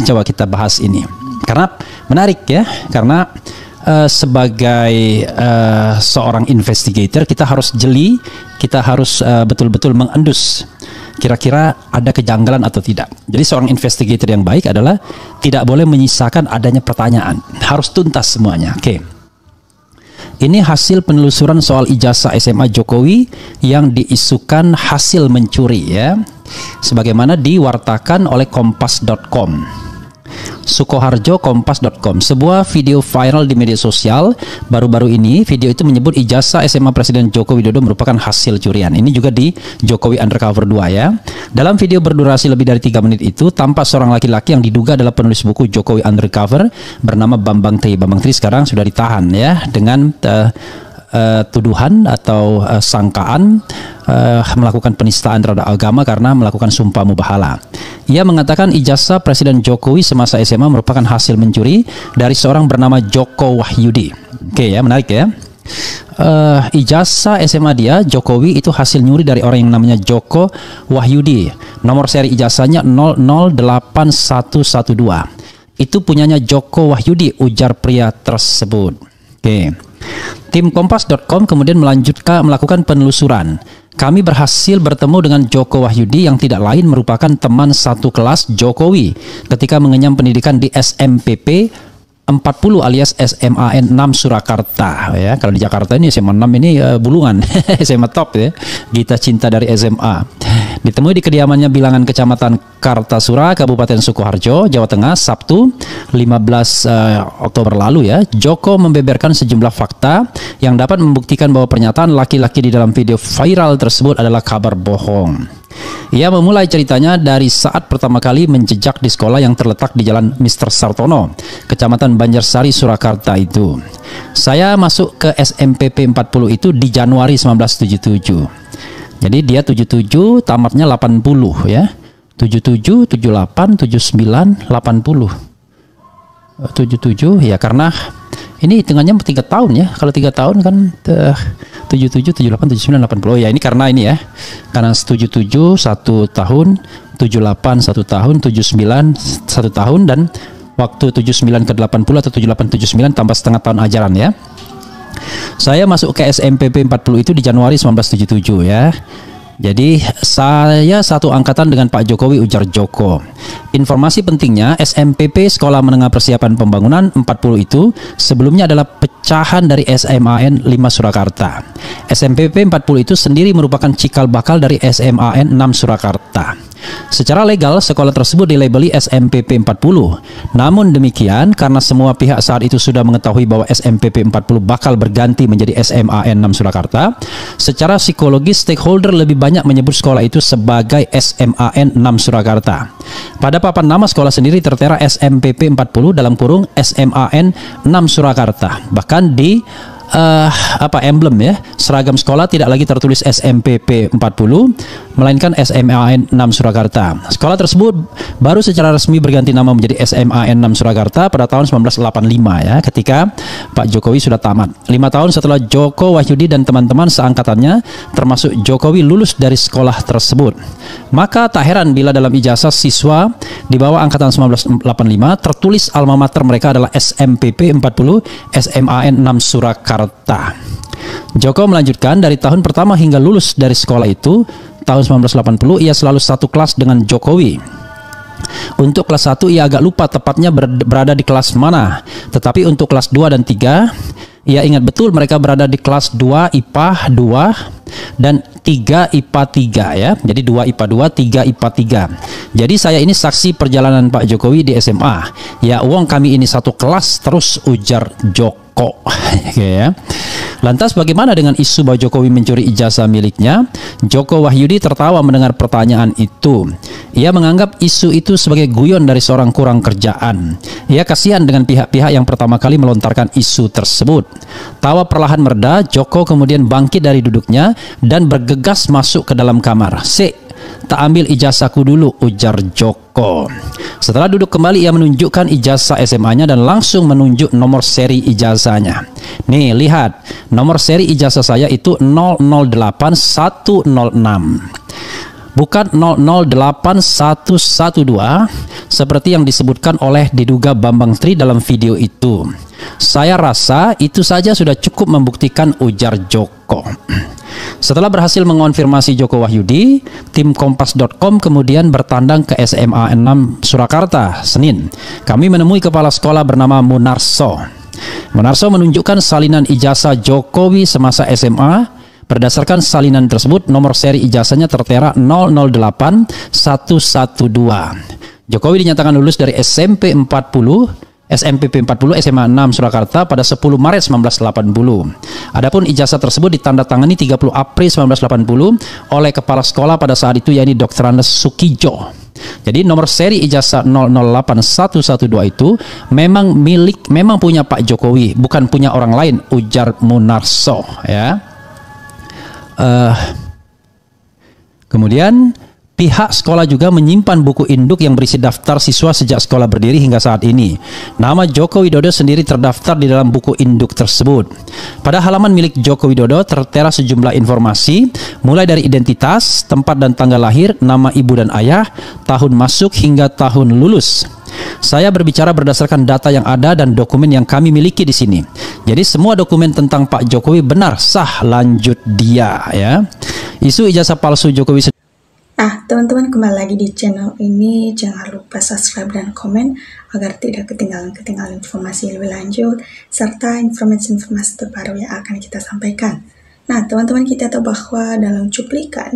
coba kita bahas ini. Karena menarik ya, karena sebagai seorang investigator kita harus jeli, kita harus betul-betul mengendus kira-kira ada kejanggalan atau tidak. Jadi seorang investigator yang baik adalah tidak boleh menyisakan adanya pertanyaan, harus tuntas semuanya. Oke. Ini hasil penelusuran soal ijazah SMA Jokowi yang diisukan hasil mencuri ya, sebagaimana diwartakan oleh kompas.com. Sukoharjo kompas.com. Sebuah video viral di media sosial baru-baru ini. Video itu menyebut ijazah SMA Presiden Joko Widodo merupakan hasil curian. Ini juga di Jokowi Undercover 2 ya. Dalam video berdurasi lebih dari 3 menit itu tampak seorang laki-laki yang diduga adalah penulis buku Jokowi Undercover bernama Bambang Tri. Bambang Tri sekarang sudah ditahan ya dengan tuduhan atau sangkaan melakukan penistaan terhadap agama karena melakukan sumpah mubahala. Ia mengatakan ijazah Presiden Jokowi semasa SMA merupakan hasil mencuri dari seorang bernama Joko Wahyudi. Oke ya, menarik ya. Ijazah SMA dia Jokowi itu hasil nyuri dari orang yang namanya Joko Wahyudi. Nomor seri ijazahnya 008112. Itu punyanya Joko Wahyudi, ujar pria tersebut. Oke. Tim Kompas.com kemudian melakukan penelusuran. Kami berhasil bertemu dengan Joko Wahyudi yang tidak lain merupakan teman satu kelas Jokowi ketika mengenyam pendidikan di SMPP 40 alias SMAN 6 Surakarta ya. Kalau di Jakarta ini SMA 6 ini bulungan SMA top ya. Gita cinta dari SMA. Ditemui di kediamannya Bilangan Kecamatan Kartasura, Kabupaten Sukoharjo, Jawa Tengah, Sabtu 15 Oktober lalu ya. Joko membeberkan sejumlah fakta yang dapat membuktikan bahwa pernyataan laki-laki di dalam video viral tersebut adalah kabar bohong. Ia memulai ceritanya dari saat pertama kali menjejak di sekolah yang terletak di Jalan Mr. Sartono, Kecamatan Banjarsari, Surakarta itu. Saya masuk ke SMPP 40 itu di Januari 1977. Jadi dia 77, tamatnya 80 ya. 77, 78, 79, 80. 77 ya, karena ini hitungannya 3 tahun ya. Kalau 3 tahun kan 77, 78, 79, 80. Oh ya, ini karena ini ya. Karena 77 1 tahun, 78 1 tahun, 79 1 tahun, dan waktu 79 ke 80 atau 78 79 tambah setengah tahun ajaran ya. Saya masuk ke SMPP 40 itu di Januari 1977 ya. Jadi saya satu angkatan dengan Pak Jokowi, ujar Joko. Informasi pentingnya, SMPP Sekolah Menengah Persiapan Pembangunan 40 itu sebelumnya adalah pecahan dari SMAN 5 Surakarta. SMPP 40 itu sendiri merupakan cikal bakal dari SMAN 6 Surakarta. Secara legal, sekolah tersebut dilabeli SMPP 40. Namun demikian, karena semua pihak saat itu sudah mengetahui bahwa SMPP 40 bakal berganti menjadi SMAN 6 Surakarta, secara psikologis stakeholder lebih banyak menyebut sekolah itu sebagai SMAN 6 Surakarta. Pada papan nama sekolah sendiri tertera SMPP 40 dalam kurung SMAN 6 Surakarta. Bahkan di emblem ya, seragam sekolah tidak lagi tertulis SMPP 40 melainkan SMAN 6 Surakarta. Sekolah tersebut baru secara resmi berganti nama menjadi SMAN 6 Surakarta pada tahun 1985 ya, ketika Pak Jokowi sudah tamat. 5 tahun setelah Joko Wahyudi dan teman-teman seangkatannya termasuk Jokowi lulus dari sekolah tersebut. Maka tak heran bila dalam ijazah siswa di bawah angkatan 1985 tertulis alma mater mereka adalah SMPP 40 SMAN 6 Surakarta. Joko melanjutkan, dari tahun pertama hingga lulus dari sekolah itu tahun 1980 ia selalu satu kelas dengan Jokowi. Untuk kelas 1 ia agak lupa tepatnya berada di kelas mana, tetapi untuk kelas 2 dan 3 ia ingat betul mereka berada di kelas 2 IPA 2 dan 3 IPA 3 ya. Jadi 2 IPA 2, 3 IPA 3. Jadi saya ini saksi perjalanan Pak Jokowi di SMA. Ya uang kami ini satu kelas terus, ujar Joko. Ya. Lantas bagaimana dengan isu bahwa Jokowi mencuri ijazah miliknya? Joko Wahyudi tertawa mendengar pertanyaan itu. Ia menganggap isu itu sebagai guyon dari seorang kurang kerjaan. Ia kasihan dengan pihak-pihak yang pertama kali melontarkan isu tersebut. Tawa perlahan mereda, Joko kemudian bangkit dari duduknya dan bergegas masuk ke dalam kamar. Tak ambil ijazahku dulu, ujar Joko. Setelah duduk kembali ia menunjukkan ijazah SMA-nya dan langsung menunjuk nomor seri ijazahnya. Nih lihat, nomor seri ijazah saya itu 008106. bukan 008112 seperti yang disebutkan oleh diduga Bambang Tri dalam video itu. Saya rasa itu saja sudah cukup membuktikan, ujar Joko. Setelah berhasil mengonfirmasi Joko Wahyudi, tim Kompas.com kemudian bertandang ke SMA 6 Surakarta, Senin. Kami menemui kepala sekolah bernama Munarso. Munarso menunjukkan salinan ijazah Jokowi semasa SMA. Berdasarkan salinan tersebut, nomor seri ijazahnya tertera 008112. Jokowi dinyatakan lulus dari SMPP 40 SMA 6 Surakarta pada 10 Maret 1980. Adapun ijazah tersebut ditandatangani 30 April 1980 oleh kepala sekolah pada saat itu, yakni Dr. Andes Sukijo. Jadi nomor seri ijazah 008112 itu memang punya Pak Jokowi, bukan punya orang lain, ujar Munarso, ya. Kemudian pihak sekolah juga menyimpan buku induk yang berisi daftar siswa sejak sekolah berdiri hingga saat ini. Nama Joko Widodo sendiri terdaftar di dalam buku induk tersebut. Pada halaman milik Joko Widodo tertera sejumlah informasi, mulai dari identitas, tempat dan tanggal lahir, nama ibu dan ayah, tahun masuk hingga tahun lulus. Saya berbicara berdasarkan data yang ada dan dokumen yang kami miliki di sini. Jadi semua dokumen tentang Pak Jokowi benar, sah, lanjut dia, ya. Isu ijazah palsu Jokowi. Nah, teman-teman, kembali lagi di channel ini. Jangan lupa subscribe dan komen agar tidak ketinggalan informasi lebih lanjut serta informasi-informasi terbaru yang akan kita sampaikan. Nah, teman-teman, kita tahu bahwa dalam cuplikan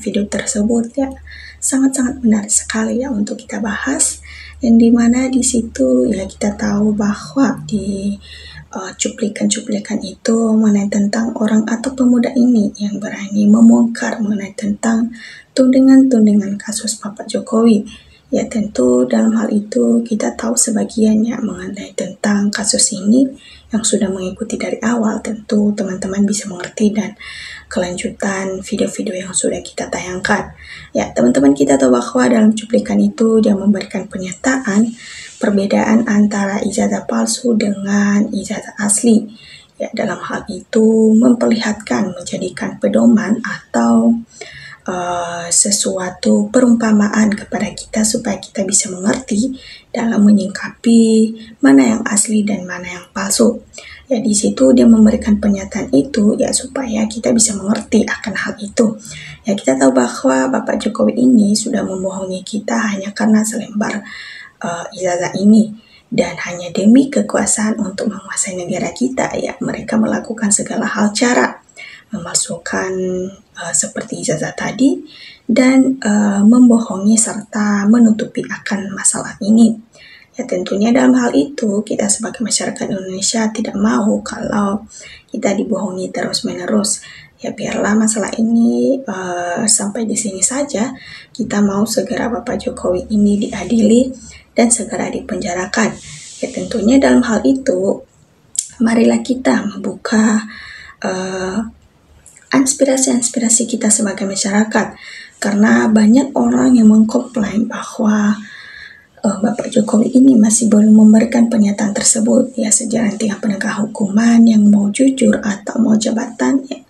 video tersebut ya sangat-sangat menarik sekali ya untuk kita bahas, yang dimana di situ ya kita tahu bahwa di cuplikan-cuplikan itu mengenai tentang orang atau pemuda ini yang berani membongkar mengenai tentang tundangan kasus Bapak Jokowi. Ya tentu dalam hal itu kita tahu sebagiannya mengenai tentang kasus ini yang sudah mengikuti dari awal, tentu teman-teman bisa mengerti dan kelanjutan video-video yang sudah kita tayangkan. Ya teman-teman, kita tahu bahwa dalam cuplikan itu dia memberikan pernyataan perbedaan antara ijazah palsu dengan ijazah asli. Ya, dalam hal itu memperlihatkan, menjadikan pedoman atau sesuatu perumpamaan kepada kita supaya kita bisa mengerti dalam menyingkapi mana yang asli dan mana yang palsu. Ya di situ dia memberikan pernyataan itu ya supaya kita bisa mengerti akan hal itu. Ya kita tahu bahwa Bapak Jokowi ini sudah membohongi kita hanya karena selembar ijazah ini, dan hanya demi kekuasaan untuk menguasai negara kita ya mereka melakukan segala hal cara memasukkan seperti ijazah tadi dan membohongi serta menutupi akan masalah ini. Ya tentunya dalam hal itu kita sebagai masyarakat Indonesia tidak mau kalau kita dibohongi terus-menerus. Ya biarlah masalah ini sampai di sini saja. Kita mau segera Bapak Jokowi ini diadili dan segera dipenjarakan. Ya tentunya dalam hal itu marilah kita membuka aspirasi-aspirasi kita sebagai masyarakat, karena banyak orang yang mengkomplain bahwa Bapak Jokowi ini masih belum memberikan pernyataan tersebut ya sejalan dengan penegak hukuman yang mau jujur atau mau jabatan ya,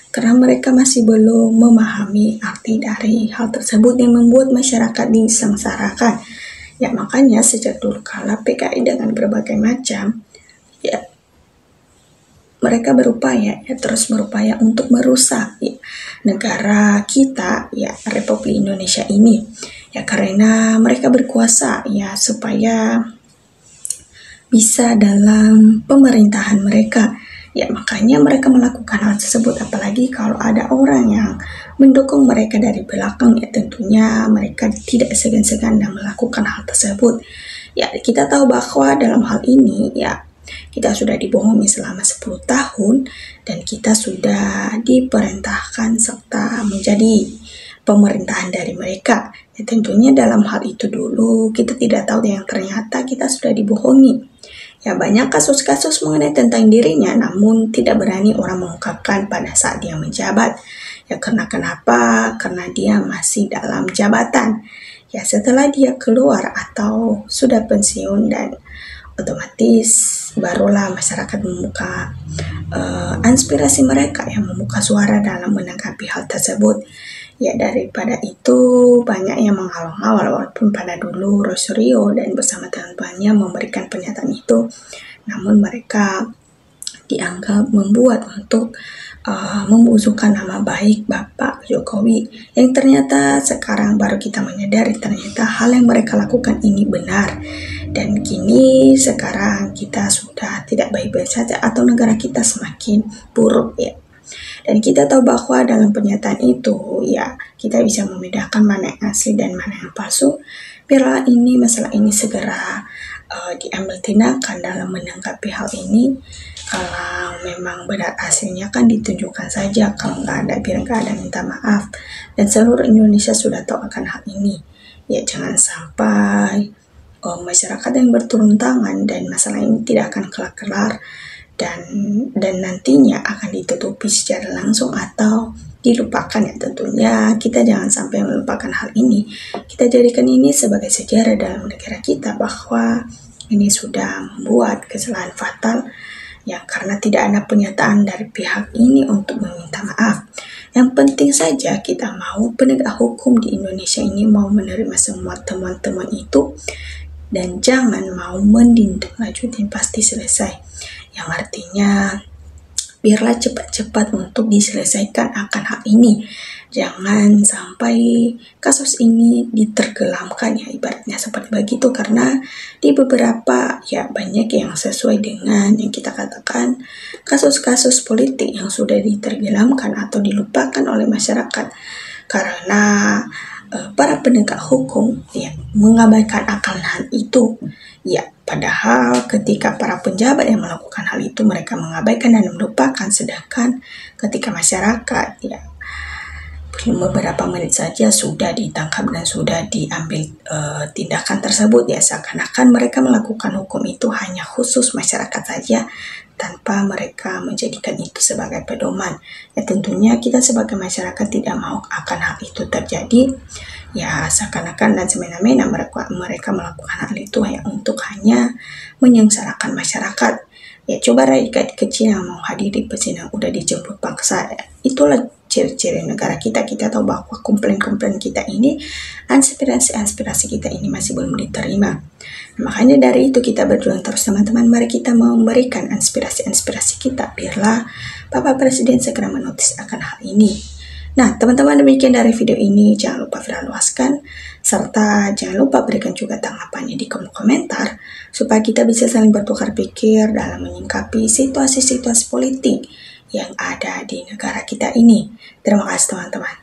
karena mereka masih belum memahami arti dari hal tersebut yang membuat masyarakat disengsarakan. Ya makanya sejak dulu kala PKI dengan berbagai macam ya mereka terus berupaya untuk merusak ya, negara kita ya Republik Indonesia ini ya, karena mereka berkuasa ya supaya bisa dalam pemerintahan mereka ya, makanya mereka melakukan hal tersebut. Apalagi kalau ada orang yang mendukung mereka dari belakang ya tentunya mereka tidak segan-segan dan melakukan hal tersebut. Ya kita tahu bahwa dalam hal ini ya kita sudah dibohongi selama 10 tahun dan kita sudah diperintahkan serta menjadi pemerintahan dari mereka. Ya, tentunya dalam hal itu dulu kita tidak tahu yang ternyata kita sudah dibohongi. Ya banyak kasus-kasus mengenai tentang dirinya namun tidak berani orang mengungkapkan pada saat dia menjabat. Ya kenapa? Karena dia masih dalam jabatan. Ya setelah dia keluar atau sudah pensiun dan otomatis barulah masyarakat membuka aspirasi mereka yang membuka suara dalam menanggapi hal tersebut. Ya daripada itu banyak yang menghalau-hawal walaupun pada dulu Rosario dan bersama teman-temannya memberikan pernyataan itu, namun mereka dianggap membuat untuk membusukkan nama baik Bapak Jokowi yang ternyata sekarang baru kita menyadari ternyata hal yang mereka lakukan ini benar, dan kini sekarang kita sudah tidak baik-baik saja atau negara kita semakin buruk ya. Dan kita tahu bahwa dalam pernyataan itu ya kita bisa membedakan mana yang asli dan mana yang palsu. Biarlah masalah ini segera diambil tindakan dalam menanggapi hal ini. Kalau memang benar hasilnya kan ditunjukkan saja, kalau nggak ada biar nggak ada, minta maaf. Dan seluruh Indonesia sudah tahu akan hal ini. Ya jangan sampai masyarakat yang berturun tangan dan masalah ini tidak akan kelar-kelar dan nantinya akan ditutupi secara langsung atau dilupakan ya. Tentunya kita jangan sampai melupakan hal ini. Kita jadikan ini sebagai sejarah dalam negara kita bahwa ini sudah membuat kesalahan fatal ya, karena tidak ada pernyataan dari pihak ini untuk meminta maaf. Yang penting saja kita mau penegak hukum di Indonesia ini mau menerima semua temuan-temuan itu dan jangan mau menindaklanjuti, pasti selesai. Yang artinya biarlah cepat-cepat untuk diselesaikan akan hal ini. Jangan sampai kasus ini ditergelamkan ya, ibaratnya seperti begitu, karena di beberapa ya banyak yang sesuai dengan yang kita katakan kasus-kasus politik yang sudah ditergelamkan atau dilupakan oleh masyarakat karena para penegak hukum ya mengabaikan akan hal itu. Ya, padahal ketika para pejabat yang melakukan hal itu mereka mengabaikan dan melupakan, sedangkan ketika masyarakat ya beberapa menit saja sudah ditangkap dan sudah diambil tindakan tersebut ya, seakan-akan mereka melakukan hukum itu hanya khusus masyarakat saja tanpa mereka menjadikan itu sebagai pedoman. Ya tentunya kita sebagai masyarakat tidak mau akan hal itu terjadi. Ya seakan-akan dan semena-mena mereka melakukan hal itu hanya menyengsarakan masyarakat. Ya coba rakyat kecil yang mau hadir di persidangan udah dijemput paksa. Itulah ciri-ciri negara kita. Kita tahu bahwa komplain-komplain kita ini, aspirasi kita ini masih belum diterima. Makanya dari itu kita berjuang terus teman-teman. Mari kita memberikan aspirasi kita. Biarlah Bapak Presiden segera menotis akan hal ini. Nah teman-teman, demikian dari video ini. Jangan lupa viral luaskan. Serta jangan lupa berikan juga tanggapannya di kolom komentar. Supaya kita bisa saling bertukar pikir dalam menyikapi situasi-situasi politik yang ada di negara kita ini. Terima kasih teman-teman.